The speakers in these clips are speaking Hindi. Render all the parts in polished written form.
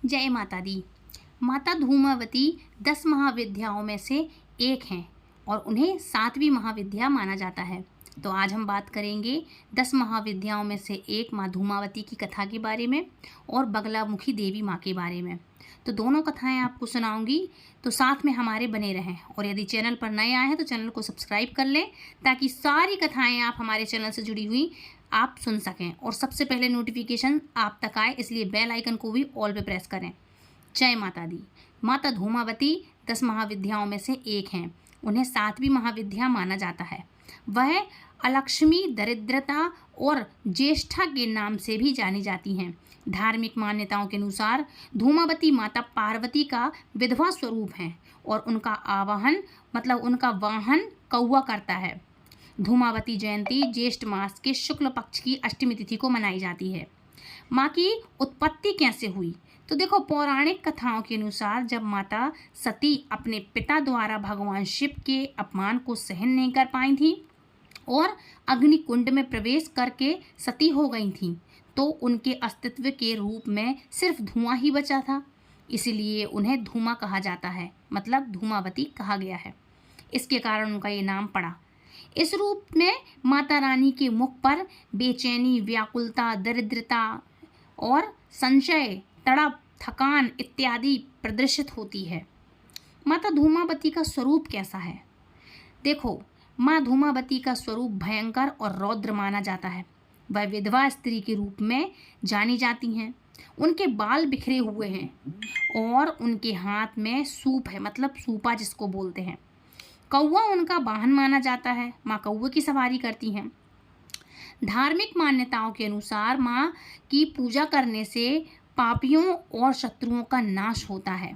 जय माता दी। माता धूमावती 10 महाविद्याओं में से एक हैं और उन्हें 7वीं महाविद्या माना जाता है। तो आज हम बात करेंगे 10 महाविद्याओं में से एक माँ धूमावती की कथा के बारे में और बगलामुखी देवी माँ के बारे में। तो दोनों कथाएं आपको सुनाऊंगी, तो साथ में हमारे बने रहें। और यदि चैनल पर नए आए हैं तो चैनल को सब्सक्राइब कर लें ताकि सारी कथाएं आप हमारे चैनल से जुड़ी हुई आप सुन सकें और सबसे पहले नोटिफिकेशन आप तक आए, इसलिए बेल आइकन को भी ऑल पे प्रेस करें। जय माता दी। माता धूमावती 10 महाविद्याओं में से एक हैं। उन्हें 7वीं महाविद्या माना जाता है। वह अलक्ष्मी, दरिद्रता और ज्येष्ठा के नाम से भी जानी जाती हैं। धार्मिक मान्यताओं के अनुसार धूमावती माता पार्वती का विधवा स्वरूप हैं और उनका आवाहन उनका वाहन कौवा करता है। धूमावती जयंती ज्येष्ठ मास के शुक्ल पक्ष की अष्टमी तिथि को मनाई जाती है। माँ की उत्पत्ति कैसे हुई? तो देखो, पौराणिक कथाओं के अनुसार जब माता सती अपने पिता द्वारा भगवान शिव के अपमान को सहन नहीं कर पाई थी और अग्निकुंड में प्रवेश करके सती हो गई थी, तो उनके अस्तित्व के रूप में सिर्फ धुआं ही बचा था। इसीलिए उन्हें धूमा कहा जाता है, मतलब धूमावती कहा गया है। इसके कारण उनका ये नाम पड़ा। इस रूप में माता रानी के मुख पर बेचैनी, व्याकुलता, दरिद्रता और संशय, तड़प, थकान इत्यादि प्रदर्शित होती है। माता धूमावती का स्वरूप कैसा है? देखो, माँ धूमावती का स्वरूप भयंकर और रौद्र माना जाता है। वह विधवा स्त्री के रूप में जानी जाती हैं। उनके बाल बिखरे हुए हैं और उनके हाथ में सूप है, मतलब सूपा जिसको बोलते हैं। कौवा उनका वाहन माना जाता है। माँ कौवे की सवारी करती हैं। धार्मिक मान्यताओं के अनुसार माँ की पूजा करने से पापियों और शत्रुओं का नाश होता है।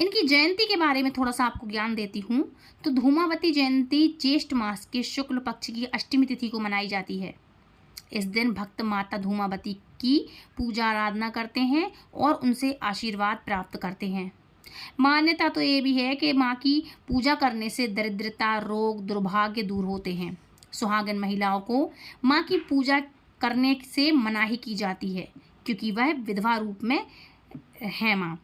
इनकी जयंती के बारे में थोड़ा सा आपको ज्ञान देती हूँ। तो धूमावती जयंती ज्येष्ठ मास के शुक्ल पक्ष की अष्टमी तिथि को मनाई जाती है। इस दिन भक्त माता धूमावती की पूजा आराधना करते हैं और उनसे आशीर्वाद प्राप्त करते हैं। मान्यता तो ये भी है कि माँ की पूजा करने से दरिद्रता, रोग, दुर्भाग्य दूर होते हैं। सुहागन महिलाओं को माँ की पूजा करने से मनाही की जाती है क्योंकि वह विधवा रूप में है माँ।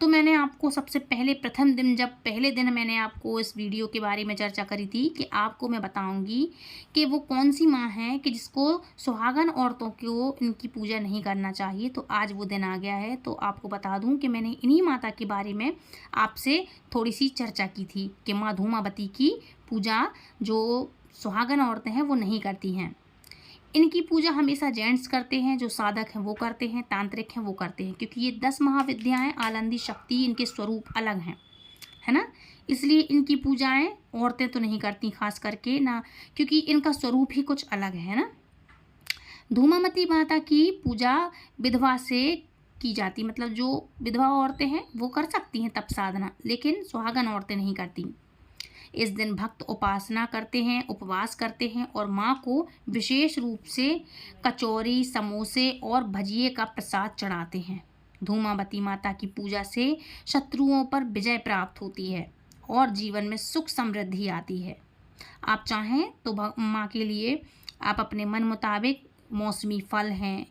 तो मैंने आपको सबसे पहले पहले दिन मैंने आपको इस वीडियो के बारे में चर्चा करी थी कि आपको मैं बताऊंगी कि वो कौन सी माँ है कि जिसको सुहागन औरतों को इनकी पूजा नहीं करना चाहिए। तो आज वो दिन आ गया है। तो आपको बता दूं कि मैंने इन्हीं माता के बारे में आपसे थोड़ी सी चर्चा की थी कि माँ धूमावती की पूजा जो सुहागन औरतें हैं वो नहीं करती हैं। इनकी पूजा हमेशा जेंट्स करते हैं, जो साधक हैं वो करते हैं, तांत्रिक हैं वो करते हैं, क्योंकि ये 10 महाविद्याएं आलंदी शक्ति, इनके स्वरूप अलग हैं, है ना। इसलिए इनकी पूजाएं औरतें तो नहीं करती, खास करके ना, क्योंकि इनका स्वरूप ही कुछ अलग है ना। धूमावती माता की पूजा विधवा से की जाती, मतलब जो विधवा औरतें हैं वो कर सकती हैं तप साधना, लेकिन सुहागन औरतें नहीं करती। इस दिन भक्त उपासना करते हैं, उपवास करते हैं और माँ को विशेष रूप से कचौरी, समोसे और भजिए का प्रसाद चढ़ाते हैं। धूमावती माता की पूजा से शत्रुओं पर विजय प्राप्त होती है और जीवन में सुख समृद्धि आती है। आप चाहें तो माँ के लिए आप अपने मन मुताबिक मौसमी फल हैं,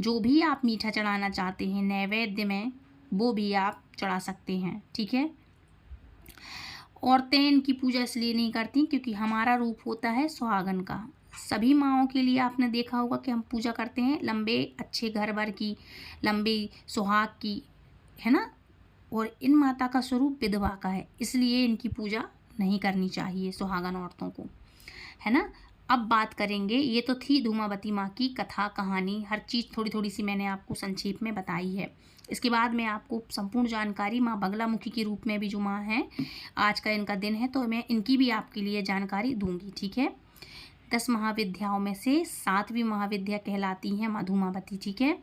जो भी आप मीठा चढ़ाना चाहते हैं नैवेद्य में, वो भी आप चढ़ा सकते हैं, ठीक है। औरतें इनकी पूजा इसलिए नहीं करती क्योंकि हमारा रूप होता है सुहागन का। सभी माँओं के लिए आपने देखा होगा कि हम पूजा करते हैं लंबे अच्छे घर भर की, लंबी सुहाग की, है ना। और इन माता का स्वरूप विधवा का है, इसलिए इनकी पूजा नहीं करनी चाहिए सुहागन औरतों को, है ना। अब बात करेंगे, ये तो थी धूमावती माँ की कथा, कहानी, हर चीज़ थोड़ी थोड़ी सी मैंने आपको संक्षेप में बताई है। इसके बाद मैं आपको संपूर्ण जानकारी माँ बगलामुखी के रूप में भी जो माँ हैं, आज का इनका दिन है तो मैं इनकी भी आपके लिए जानकारी दूंगी, ठीक है। 10 महाविद्याओं में से 7वीं महाविद्या कहलाती हैं माँ धूमावती, ठीक है।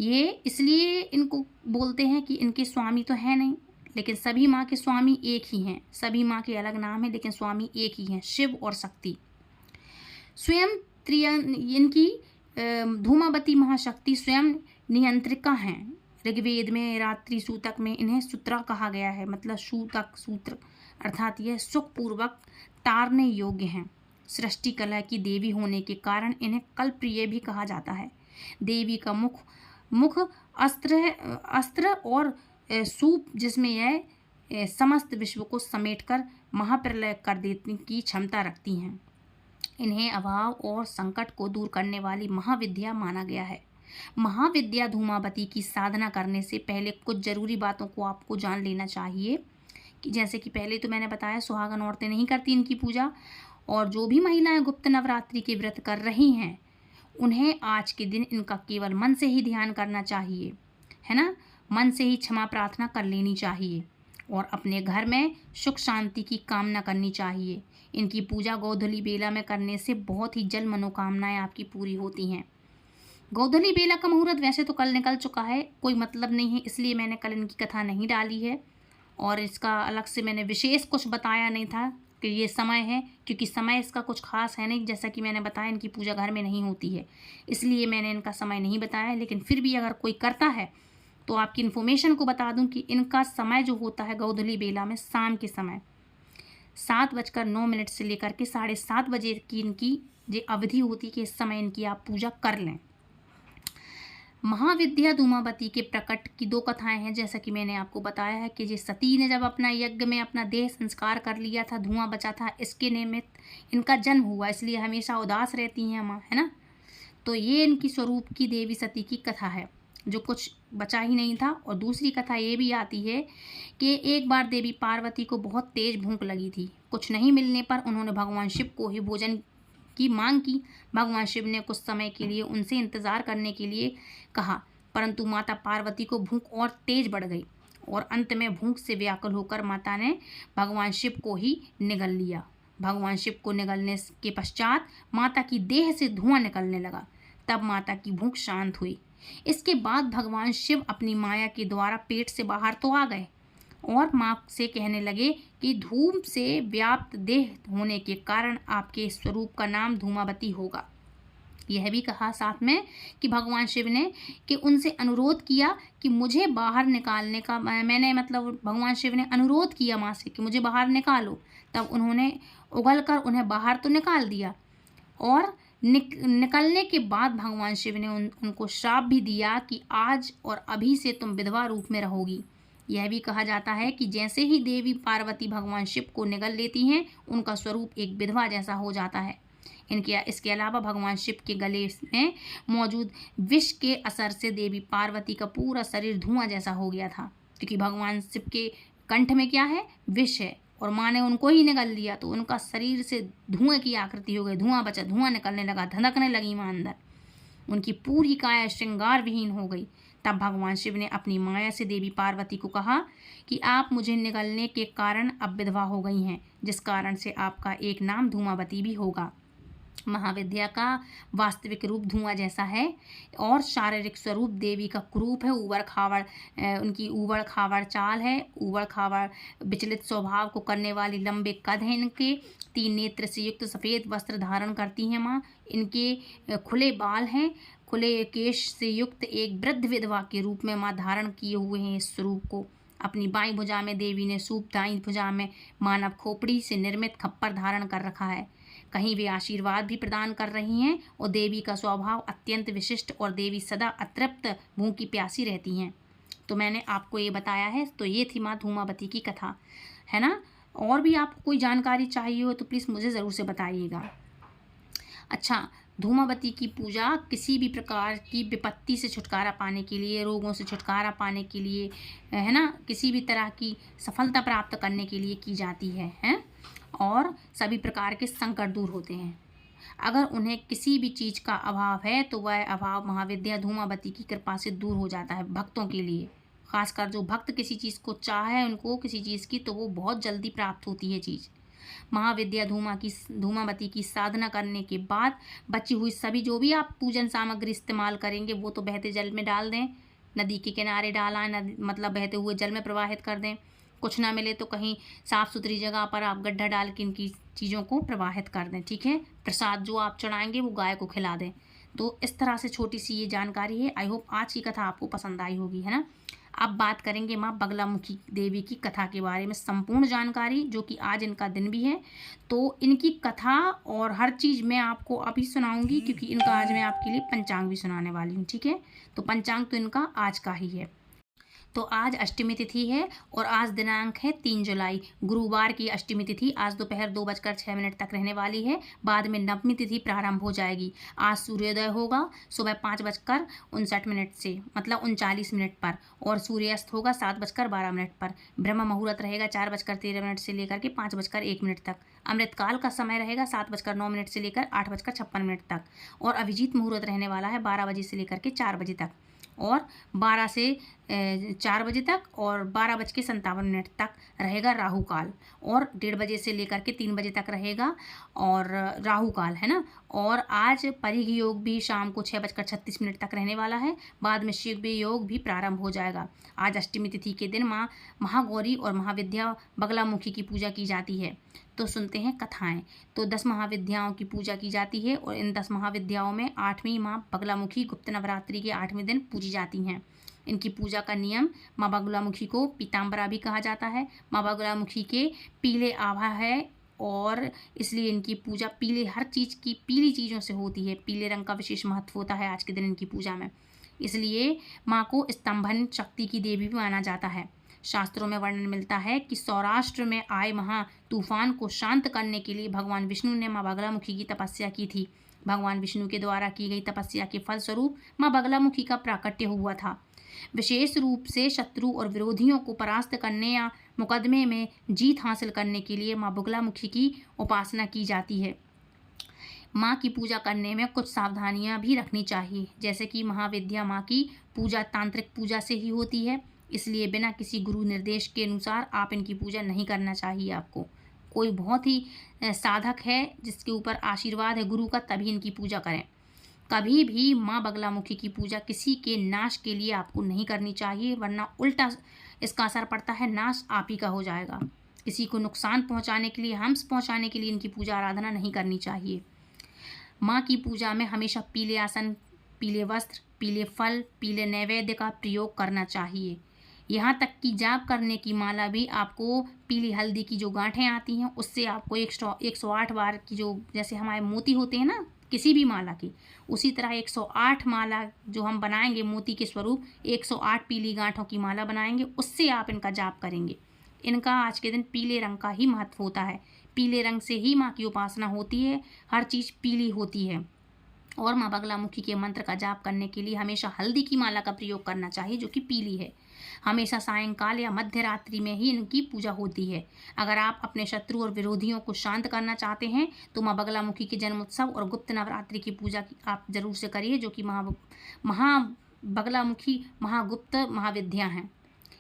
ये इसलिए इनको बोलते हैं कि इनके स्वामी तो है नहीं, लेकिन सभी माँ के स्वामी एक ही हैं। सभी माँ के अलग नाम है लेकिन स्वामी एक ही हैं, शिव और शक्ति। स्वयं इनकी धूमावती महाशक्ति स्वयं नियंत्रिका हैं। ऋग्वेद में रात्रि सूतक में इन्हें सूत्रा कहा गया है, मतलब सूतक, सूत्र अर्थात यह सुखपूर्वक तारने योग्य हैं। सृष्टि कला की देवी होने के कारण इन्हें कल्पप्रिय भी कहा जाता है। देवी का मुख अस्त्र और सूप जिसमें यह समस्त विश्व को समेटकर महाप्रलय कर देने की क्षमता रखती हैं। इन्हें अभाव और संकट को दूर करने वाली महाविद्या माना गया है। महाविद्या धूमावती की साधना करने से पहले कुछ जरूरी बातों को आपको जान लेना चाहिए कि जैसे कि पहले तो मैंने बताया सुहागन औरतें नहीं करती इनकी पूजा, और जो भी महिलाएं गुप्त नवरात्रि के व्रत कर रही हैं उन्हें आज के दिन इनका केवल मन से ही ध्यान करना चाहिए, है ना। मन से ही क्षमा प्रार्थना कर लेनी चाहिए और अपने घर में सुख शांति की कामना करनी चाहिए। इनकी पूजा गोधूली बेला में करने से बहुत ही जल्द मनोकामनाएं आपकी पूरी होती हैं। गोधूली बेला का मुहूर्त वैसे तो कल निकल चुका है, कोई मतलब नहीं है, इसलिए मैंने कल इनकी कथा नहीं डाली है और इसका अलग से मैंने विशेष कुछ बताया नहीं था कि ये समय है, क्योंकि समय इसका कुछ खास है नहीं। जैसा कि मैंने बताया इनकी पूजा घर में नहीं होती है, इसलिए मैंने इनका समय नहीं बताया। लेकिन फिर भी अगर कोई करता है तो आपकी इन्फॉर्मेशन को बता दूं कि इनका समय जो होता है गोधूली बेला में शाम के समय 7:09 से लेकर के 7:30 बजे की इनकी ये अवधि होती कि इस समय इनकी आप पूजा कर लें। महाविद्या धूमावती के प्रकट की 2 कथाएं हैं। जैसा कि मैंने आपको बताया है कि जिस सती ने जब अपना यज्ञ में अपना देह संस्कार कर लिया था, धुआं बचा था, इसके निमित्त इनका जन्म हुआ, इसलिए हमेशा उदास रहती हैं माँ, है ना। तो ये इनकी स्वरूप की देवी सती की कथा है जो कुछ बचा ही नहीं था। और दूसरी कथा ये भी आती है कि एक बार देवी पार्वती को बहुत तेज भूख लगी थी। कुछ नहीं मिलने पर उन्होंने भगवान शिव को ही भोजन की मांग की। भगवान शिव ने कुछ समय के लिए उनसे इंतजार करने के लिए कहा, परंतु माता पार्वती को भूख और तेज बढ़ गई और अंत में भूख से व्याकुल होकर माता ने भगवान शिव को ही निगल लिया। भगवान शिव को निगलने के पश्चात माता की देह से धुआं निकलने लगा, तब माता की भूख शांत हुई। इसके बाद भगवान शिव अपनी माया के द्वारा पेट से बाहर तो आ गए और माँ से कहने लगे कि धूम से व्याप्त देह होने के कारण आपके स्वरूप का नाम धूमावती होगा। यह भी कहा साथ में कि भगवान शिव ने कि उनसे अनुरोध किया कि मुझे बाहर निकालने का, मैंने मतलब भगवान शिव ने अनुरोध किया माँ से कि मुझे बाहर निकालो। तब उन्होंने उगलकर उन्हें बाहर तो निकाल दिया और निकलने के बाद भगवान शिव ने उनको श्राप भी दिया कि आज और अभी से तुम विधवा रूप में रहोगी। यह भी कहा जाता है कि जैसे ही देवी पार्वती भगवान शिव को निगल लेती हैं उनका स्वरूप एक विधवा जैसा हो जाता है। इसके अलावा भगवान शिव के गले में मौजूद विष के असर से देवी पार्वती का पूरा शरीर धुआं जैसा हो गया था, क्योंकि भगवान शिव के कंठ में क्या है, विष है, और माँ ने उनको ही निगल लिया तो उनका शरीर से धुएं की आकृति हो गई, धुआं बचा, धुआं निकलने लगा, धधकने लगी माँ अंदर, उनकी पूरी काया श्रृंगार विहीन हो गई। तब भगवान शिव ने अपनी माया से देवी पार्वती को कहा कि आप मुझे निगलने के कारण अब विधवा हो गई हैं, जिस कारण से आपका एक नाम धूमावती भी होगा। महाविद्या का वास्तविक रूप धुआं जैसा है और शारीरिक स्वरूप देवी का कुरूप है, ऊबड़ खाबड़, उनकी ऊबड़ खाबड़ चाल है, ऊबड़ खाबड़ विचलित स्वभाव को करने वाली, लंबे कद हैं इनके, 3 नेत्र से युक्त सफ़ेद वस्त्र धारण करती हैं माँ, इनके खुले बाल हैं, खुले केश से युक्त एक वृद्ध विधवा के रूप में माँ धारण किए हुए हैं इस स्वरूप को। अपनी बाईं भुजा में देवी ने सूप, दाईं भुजा में मानव खोपड़ी से निर्मित खप्पर धारण कर रखा है। कहीं वे आशीर्वाद भी प्रदान कर रही हैं और देवी का स्वभाव अत्यंत विशिष्ट और देवी सदा अतृप्त, भूखी प्यासी रहती हैं। तो मैंने आपको ये बताया है। तो ये थी माँ धूमावती की कथा, है ना। और भी आपको कोई जानकारी चाहिए हो तो प्लीज़ मुझे ज़रूर से बताइएगा। अच्छा, धूमावती की पूजा किसी भी प्रकार की विपत्ति से छुटकारा पाने के लिए, रोगों से छुटकारा पाने के लिए, है ना, किसी भी तरह की सफलता प्राप्त करने के लिए की जाती है और सभी प्रकार के संकट दूर होते हैं। अगर उन्हें किसी भी चीज़ का अभाव है तो वह अभाव महाविद्या धूमावती की कृपा से दूर हो जाता है भक्तों के लिए। खासकर जो भक्त किसी चीज़ को चाह है उनको किसी चीज़ की, तो वो बहुत जल्दी प्राप्त होती है चीज़। महाविद्या धूमावती की साधना करने के बाद बची हुई सभी जो भी आप पूजन सामग्री इस्तेमाल करेंगे वो तो बहते जल में डाल दें, नदी के किनारे डालें, मतलब बहते हुए जल में प्रवाहित कर दें। कुछ ना मिले तो कहीं साफ़ सुथरी जगह पर आप गड्ढा डाल के इनकी चीज़ों को प्रवाहित कर दें, ठीक है। प्रसाद जो आप चढ़ाएंगे वो गाय को खिला दें। तो इस तरह से छोटी सी ये जानकारी है। आई होप आज की कथा आपको पसंद आई होगी, है ना। अब बात करेंगे माँ बगलामुखी देवी की कथा के बारे में संपूर्ण जानकारी, जो कि आज इनका दिन भी है। तो इनकी कथा और हर चीज़ मैं आपको अभी सुनाऊंगी, क्योंकि इनका आज मैं आपके लिए पंचांग भी सुनाने वाली हूँ। ठीक है, तो पंचांग तो इनका आज का ही है। तो आज अष्टमी तिथि है और आज दिनांक है 3 जुलाई, गुरुवार की अष्टमी तिथि आज दोपहर 2:06 तक रहने वाली है। बाद में नवमी तिथि प्रारंभ हो जाएगी। आज सूर्योदय होगा सुबह 5:59 से, मतलब 39 पर, और सूर्यास्त होगा 7:12 पर। ब्रह्म मुहूर्त रहेगा 4:13 से लेकर के 5:01 तक। अमृतकाल का समय रहेगा 7:09 से लेकर 8:56 तक। और अभिजीत मुहूर्त रहने वाला है 12 बजे से लेकर के 4 बजे तक, और 12 से 4 बजे तक, और 12:57 तक रहेगा राहु काल, और 1:30 बजे से लेकर के 3 बजे तक रहेगा और राहु काल, है ना। और आज परिघ योग भी शाम को 6:36 तक रहने वाला है। बाद में शिव योग भी प्रारंभ हो जाएगा। आज अष्टमी तिथि के दिन माँ महागौरी और महाविद्या बगलामुखी की पूजा की जाती है। तो सुनते हैं कथाएं। तो 10 महाविद्याओं की पूजा की जाती है, और इन 10 महाविद्याओं में 8वीं माँ बगलामुखी गुप्त नवरात्रि के 8वें दिन पूजी जाती हैं। इनकी पूजा का नियम, माँ बगलामुखी को पीताम्बरा भी कहा जाता है। माँ बगलामुखी के पीले आभा है, और इसलिए इनकी पूजा पीले, हर चीज़ की पीली चीज़ों से होती है। पीले रंग का विशेष महत्व होता है आज के दिन इनकी पूजा में। इसलिए माँ को स्तंभन शक्ति की देवी भी माना जाता है। शास्त्रों में वर्णन मिलता है कि सौराष्ट्र में आए महा तूफान को शांत करने के लिए भगवान विष्णु ने माँ बगलामुखी की तपस्या की थी। भगवान विष्णु के द्वारा की गई तपस्या के फलस्वरूप माँ बगलामुखी का प्राकट्य हुआ था। विशेष रूप से शत्रु और विरोधियों को परास्त करने या मुकदमे में जीत हासिल करने के लिए माँ बगलामुखी की उपासना की जाती है। माँ की पूजा करने में कुछ सावधानियाँ भी रखनी चाहिए, जैसे कि महाविद्या माँ की पूजा तांत्रिक पूजा से ही होती है, इसलिए बिना किसी गुरु निर्देश के अनुसार आप इनकी पूजा नहीं करना चाहिए। आपको कोई बहुत ही साधक है जिसके ऊपर आशीर्वाद है गुरु का, तभी इनकी पूजा करें। कभी भी माँ बगलामुखी की पूजा किसी के नाश के लिए आपको नहीं करनी चाहिए, वरना उल्टा इसका असर पड़ता है, नाश आप ही का हो जाएगा। किसी को नुकसान पहुँचाने के लिए, हम्स पहुँचाने के लिए इनकी पूजा आराधना नहीं करनी चाहिए। माँ की पूजा में हमेशा पीले आसन, पीले वस्त्र, पीले फल, पीले नैवेद्य का प्रयोग करना चाहिए। यहाँ तक कि जाप करने की माला भी आपको पीली हल्दी की जो गांठें आती हैं उससे आपको 108 बार की, जो जैसे हमारे मोती होते हैं ना किसी भी माला की, उसी तरह 108 माला जो हम बनाएंगे मोती के स्वरूप, 108 पीली गांठों की माला बनाएंगे, उससे आप इनका जाप करेंगे। इनका आज के दिन पीले रंग का ही महत्व होता है। पीले रंग से ही माँ की उपासना होती है, हर चीज़ पीली होती है। और माँ बगलामुखी के मंत्र का जाप करने के लिए हमेशा हल्दी की माला का प्रयोग करना चाहिए, जो कि पीली है। हमेशा सायंकाल या मध्य रात्रि में ही इनकी पूजा होती है। अगर आप अपने शत्रु और विरोधियों को शांत करना चाहते हैं तो माँ बगलामुखी के जन्मोत्सव और गुप्त नवरात्रि की पूजा आप जरूर से करिए, जो कि महा बगलामुखी महागुप्त महाविद्या हैं।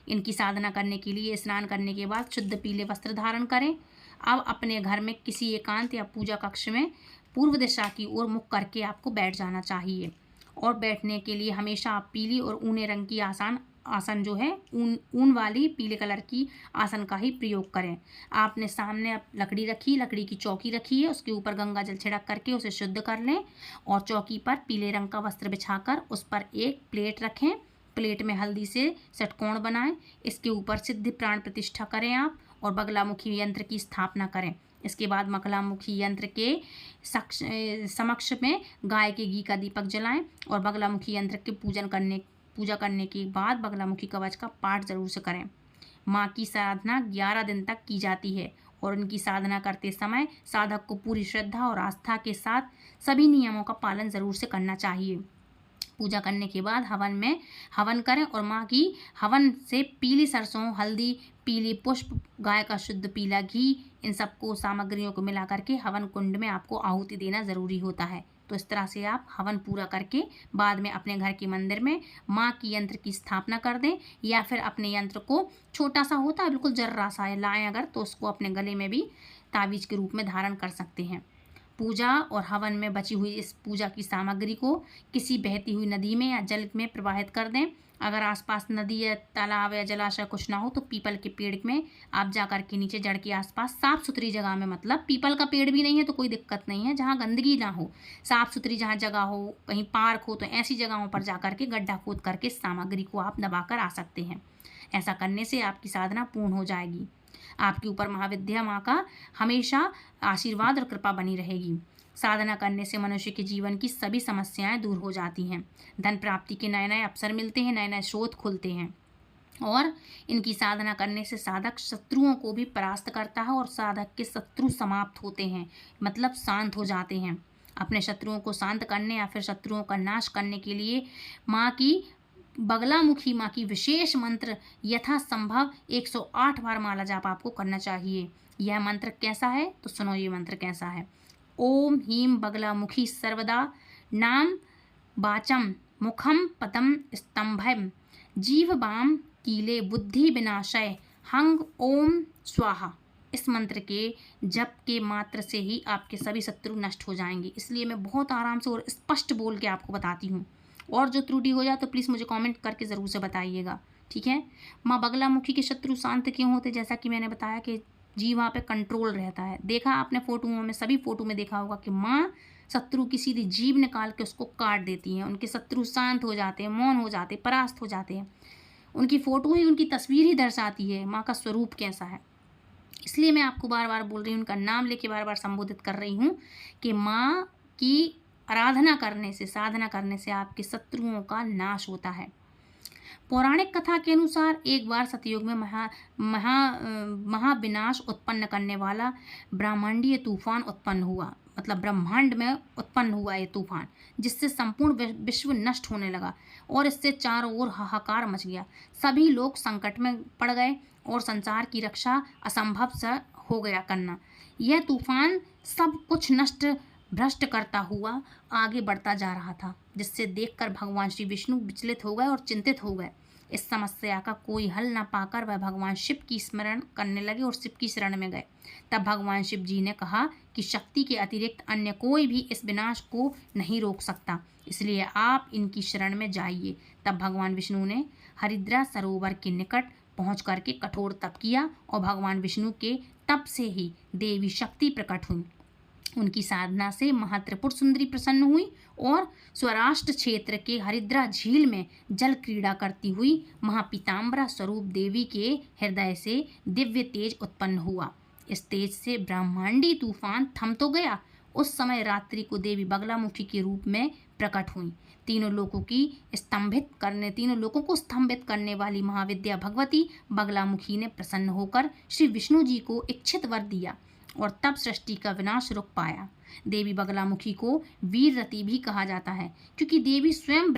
इनकी साधना करने के लिए स्नान करने के बाद शुद्ध पीले वस्त्र धारण करें। अब अपने घर में किसी एकांत या पूजा कक्ष में पूर्व दिशा की ओर मुख करके आपको बैठ जाना चाहिए, और बैठने के लिए हमेशा आप पीली और ऊने रंग की आसन जो है ऊन वाली पीले कलर की आसन का ही प्रयोग करें। आपने सामने लकड़ी रखी, लकड़ी की चौकी रखी है, उसके ऊपर गंगा जल छिड़क करके उसे शुद्ध कर लें, और चौकी पर पीले रंग का वस्त्र बिछाकर उस पर एक प्लेट रखें। प्लेट में हल्दी से षटकोण बनाएं, इसके ऊपर सिद्धि प्राण प्रतिष्ठा करें आप, और बगलामुखी यंत्र की स्थापना करें। इसके बाद बगलामुखी यंत्र के समक्ष में गाय के घी का दीपक जलाएं, और बगलामुखी यंत्र के पूजा करने के बाद बगलामुखी कवच का पाठ जरूर से करें। माँ की साधना 11 दिन तक की जाती है, और इनकी साधना करते समय साधक को पूरी श्रद्धा और आस्था के साथ सभी नियमों का पालन जरूर से करना चाहिए। पूजा करने के बाद हवन करें, और माँ की हवन से पीली सरसों, हल्दी, पीली पुष्प, गाय का शुद्ध पीला घी, इन सबको सामग्रियों को मिला करके हवन कुंड में आपको आहुति देना ज़रूरी होता है। तो इस तरह से आप हवन पूरा करके बाद में अपने घर के मंदिर में माँ की यंत्र की स्थापना कर दें, या फिर अपने यंत्र को, छोटा सा होता है बिल्कुल जर्रा सा है, लाएँ अगर तो उसको अपने गले में भी तावीज़ के रूप में धारण कर सकते हैं। पूजा और हवन में बची हुई इस पूजा की सामग्री को किसी बहती हुई नदी में या जल में प्रवाहित कर दें, अगर आसपास नदी या तालाब या जलाशय कुछ ना हो तो पीपल के पेड़ में आप जा कर के नीचे जड़ के आसपास साफ सुथरी जगह में, मतलब पीपल का पेड़ भी नहीं है तो कोई दिक्कत नहीं है, जहाँ गंदगी ना हो, साफ सुथरी जहाँ जगह हो, कहीं पार्क हो, तो ऐसी जगहों पर जा कर के गड्ढा खोद करके सामग्री को आप दबा कर आ सकते हैं। ऐसा करने से आपकी साधना पूर्ण हो जाएगी। आपके ऊपर महाविद्या माँ का हमेशा आशीर्वाद और कृपा बनी रहेगी। साधना करने से मनुष्य के जीवन की सभी समस्याएं दूर हो जाती हैं। धन प्राप्ति के नए नए अवसर मिलते हैं, नए नए स्रोत खुलते हैं और इनकी साधना करने से साधक शत्रुओं को भी परास्त करता है और साधक के शत्रु समाप्त होते हैं, मतलब शांत हो जाते हैं। अपने शत्रुओं को शांत करने या फिर शत्रुओं का नाश करने के लिए माँ की बगलामुखी माँ की विशेष मंत्र यथासंभव 108 बार माला जाप आपको करना चाहिए। यह मंत्र कैसा है तो सुनो, ये मंत्र कैसा है। ओम ह्रीं बगलामुखी सर्वदा नाम वाचम मुखम पदम स्तंभम जीवबाम कीले बुद्धि विनाशय हंग ओम स्वाहा। इस मंत्र के जप के मात्र से ही आपके सभी शत्रु नष्ट हो जाएंगे। इसलिए मैं बहुत आराम से और स्पष्ट बोल के आपको बताती हूँ, और जो त्रुटि हो जाए तो प्लीज़ मुझे कमेंट करके ज़रूर से बताइएगा, ठीक है। माँ बगलामुखी के शत्रु शांत क्यों होते, जैसा कि मैंने बताया कि जी वहाँ पे कंट्रोल रहता है। देखा आपने फोटोओं में, सभी फोटो में देखा होगा कि माँ शत्रु की सीधी जीभ निकाल के उसको काट देती हैं, उनके शत्रु शांत हो जाते हैं, मौन हो जाते हैं, परास्त हो जाते हैं। उनकी फ़ोटो ही, उनकी तस्वीर ही दर्शाती है माँ का स्वरूप कैसा है। इसलिए मैं आपको बार बार बोल रही हूँ, उनका नाम लेके बार बार संबोधित कर रही हूँ कि माँ की आराधना करने से, साधना करने से आपके शत्रुओं का नाश होता है। पौराणिक कथा के अनुसार एक बार सतयुग में महाविनाश उत्पन्न करने वाला ब्रह्मांडीय तूफान उत्पन्न हुआ, मतलब ब्रह्मांड में उत्पन्न हुआ ये तूफान, जिससे संपूर्ण विश्व नष्ट होने लगा और इससे चारों ओर हाहाकार मच गया। सभी लोग संकट में पड़ गए और संसार की रक्षा असंभव सा हो गया करना। यह तूफान सब कुछ नष्ट भ्रष्ट करता हुआ आगे बढ़ता जा रहा था, जिससे देखकर भगवान श्री विष्णु विचलित हो गए और चिंतित हो गए। इस समस्या का कोई हल न पाकर वह भगवान शिव की स्मरण करने लगे और शिव की शरण में गए। तब भगवान शिव जी ने कहा कि शक्ति के अतिरिक्त अन्य कोई भी इस विनाश को नहीं रोक सकता, इसलिए आप इनकी शरण में जाइए। तब भगवान विष्णु ने हरिद्रा सरोवर के निकट पहुँच करके कठोर तप किया और भगवान विष्णु के तप से ही देवी शक्ति प्रकट हुई। उनकी साधना से महात्रिपुर सुंदरी प्रसन्न हुई और स्वराष्ट्र क्षेत्र के हरिद्रा झील में जल क्रीड़ा करती हुई महापीताम्बरा स्वरूप देवी के हृदय से दिव्य तेज उत्पन्न हुआ। इस तेज से ब्रह्मांडी तूफान थम तो गया। उस समय रात्रि को देवी बगलामुखी के रूप में प्रकट हुई। तीनों लोगों को स्तंभित करने वाली महाविद्या भगवती बगलामुखी ने प्रसन्न होकर श्री विष्णु जी को इच्छित वर दिया और तब सृष्टि का विनाश रुक पाया। देवी बगलामुखी को वीररती भी कहा जाता है, क्योंकि देवी स्वयं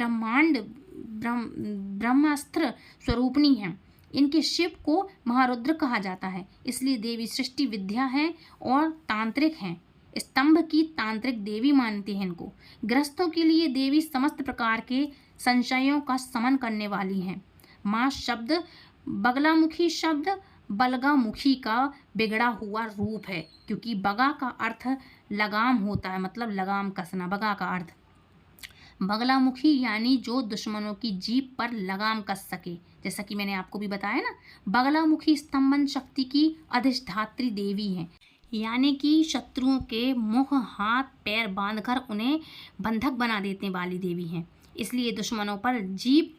ब्रह्मास्त्र स्वरूपणी है। इनके शिव को महारुद्र कहा जाता है, इसलिए देवी सृष्टि विद्या है और तांत्रिक हैं। स्तंभ की तांत्रिक देवी मानते हैं इनको। गृहस्थों के लिए देवी समस्त प्रकार के संशयों का शमन करने वाली हैं। माँ शब्द बगलामुखी शब्द बलगामुखी का बिगड़ा हुआ रूप है, क्योंकि बगा का अर्थ लगाम होता है, मतलब लगाम कसना, बगा का अर्थ। बगलामुखी यानी जो दुश्मनों की जीभ पर लगाम कस सके। जैसा कि मैंने आपको भी बताया ना, बगलामुखी स्तंभन शक्ति की अधिष्ठात्री देवी हैं, यानी कि शत्रुओं के मुंह हाथ पैर बांधकर उन्हें बंधक बना देने वाली देवी हैं। इसलिए दुश्मनों पर जीत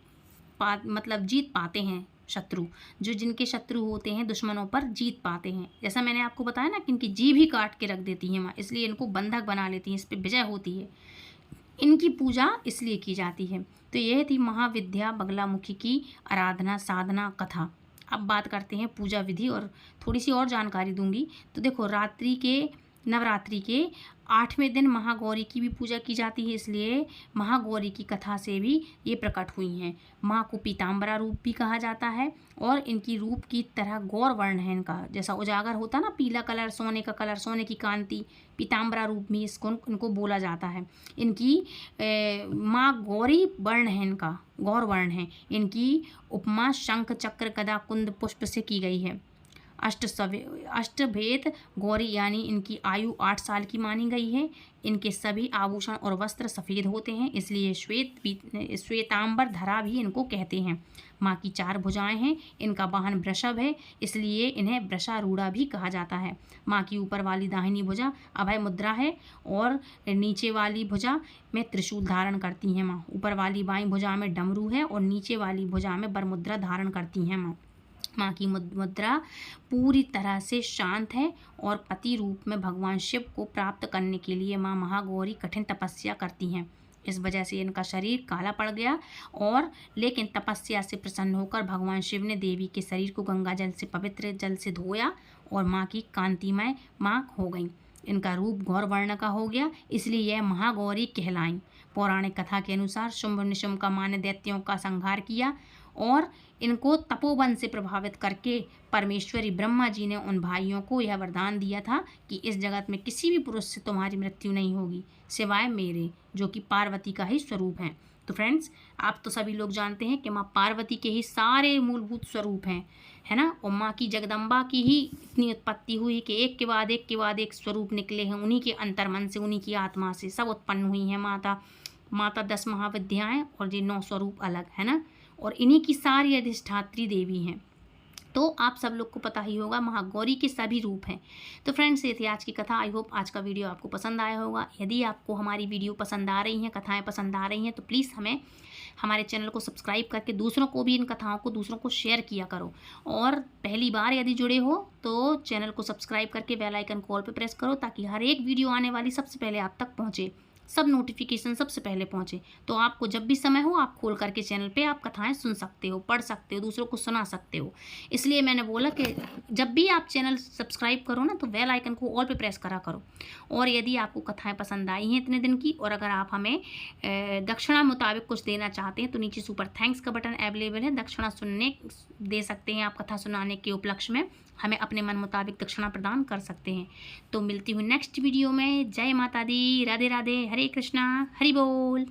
पाते हैं शत्रु। जो जिनके शत्रु होते हैं दुश्मनों पर जीत पाते हैं। जैसा मैंने आपको बताया ना कि इनकी जीभ ही काट के रख देती हैं माँ, इसलिए इनको बंधक बना लेती हैं, इस पर विजय होती है। इनकी पूजा इसलिए की जाती है। तो यह थी महाविद्या बगलामुखी की आराधना साधना कथा। अब बात करते हैं पूजा विधि और थोड़ी सी और जानकारी दूंगी। तो देखो, नवरात्रि के 8वें दिन महागौरी की भी पूजा की जाती है, इसलिए महागौरी की कथा से भी ये प्रकट हुई हैं। माँ को पीताम्बरा रूप भी कहा जाता है और इनकी रूप की तरह गौर वर्ण है इनका। जैसा उजागर होता ना, पीला कलर, सोने का कलर, सोने की कांति, पीताम्बरा रूप में इनको बोला जाता है। इनकी माँ गौरी वर्ण है, इनका गौर वर्ण है। इनकी उपमा शंख चक्र गदा कुंद पुष्प से की गई है। अष्टभेद गौरी यानी इनकी आयु 8 साल की मानी गई है। इनके सभी आभूषण और वस्त्र सफ़ेद होते हैं, इसलिए श्वेतांबर धरा भी इनको कहते हैं। माँ की 4 भुजाएं हैं। इनका वाहन वृषभ है, इसलिए इन्हें वृषारूढ़ा भी कहा जाता है। माँ की ऊपर वाली दाहिनी भुजा अभय मुद्रा है और नीचे वाली भुजा में त्रिशूल धारण करती हैं माँ। ऊपर वाली बाईं भुजा में डमरू है और नीचे वाली भुजा में वरमुद्रा धारण करती हैं माँ। माँ की मुद्रा पूरी तरह से शांत है और पति रूप में भगवान शिव को प्राप्त करने के लिए माँ महागौरी कठिन तपस्या करती हैं। इस वजह से इनका शरीर काला पड़ गया और लेकिन तपस्या से प्रसन्न होकर भगवान शिव ने देवी के शरीर को गंगा जल से पवित्र जल से धोया और माँ की कांतिमय माँ हो गई। इनका रूप गौर वर्ण का हो गया, इसलिए यह महागौरी कहलाईं। पौराणिक कथा के अनुसार शुंभ निशुंभ का मां ने दैत्यों का संहार किया और इनको तपोवन से प्रभावित करके परमेश्वरी ब्रह्मा जी ने उन भाइयों को यह वरदान दिया था कि इस जगत में किसी भी पुरुष से तुम्हारी मृत्यु नहीं होगी सिवाय मेरे, जो कि पार्वती का ही स्वरूप हैं। तो फ्रेंड्स, आप तो सभी लोग जानते हैं कि माँ पार्वती के ही सारे मूलभूत स्वरूप हैं, है ना। और माँ की जगदम्बा की ही इतनी उत्पत्ति हुई कि एक के बाद एक स्वरूप निकले हैं। उन्हीं के अंतर्मन से, उन्हीं की आत्मा से सब उत्पन्न हुई हैं माता 10 महाविद्याएँ और ये 9 स्वरूप अलग, है ना। और इन्हीं की सारी अधिष्ठात्री देवी हैं। तो आप सब लोग को पता ही होगा महागौरी के सभी रूप हैं। तो फ्रेंड्स, ये थी आज की कथा। आई होप आज का वीडियो आपको पसंद आया होगा। यदि आपको हमारी वीडियो पसंद आ रही हैं, कथाएं पसंद आ रही हैं, तो प्लीज़ हमारे चैनल को सब्सक्राइब करके दूसरों को भी इन कथाओं को दूसरों को शेयर किया करो। और पहली बार यदि जुड़े हो तो चैनल को सब्सक्राइब करके बेल आइकन कॉल पे प्रेस करो, ताकि हर एक वीडियो आने वाली सबसे पहले आप तक पहुँचे, सब नोटिफिकेशन सबसे पहले पहुँचे। तो आपको जब भी समय हो आप खोल करके चैनल पे आप कथाएं सुन सकते हो, पढ़ सकते हो, दूसरों को सुना सकते हो। इसलिए मैंने बोला कि जब भी आप चैनल सब्सक्राइब करो ना, तो बेल आइकन को ऑल पे प्रेस करा करो। और यदि आपको कथाएं पसंद आई हैं इतने दिन की, और अगर आप हमें दक्षिणा मुताबिक कुछ देना चाहते हैं, तो नीचे सुपर थैंक्स का बटन अवेलेबल है। दक्षिणा दे सकते हैं आप, कथा सुनाने के उपलक्ष्य में हमें अपने मन मुताबिक दक्षिणा प्रदान कर सकते हैं। तो मिलती हूँ नेक्स्ट वीडियो में। जय माता दी, राधे राधे, हरे कृष्णा, हरि बोल।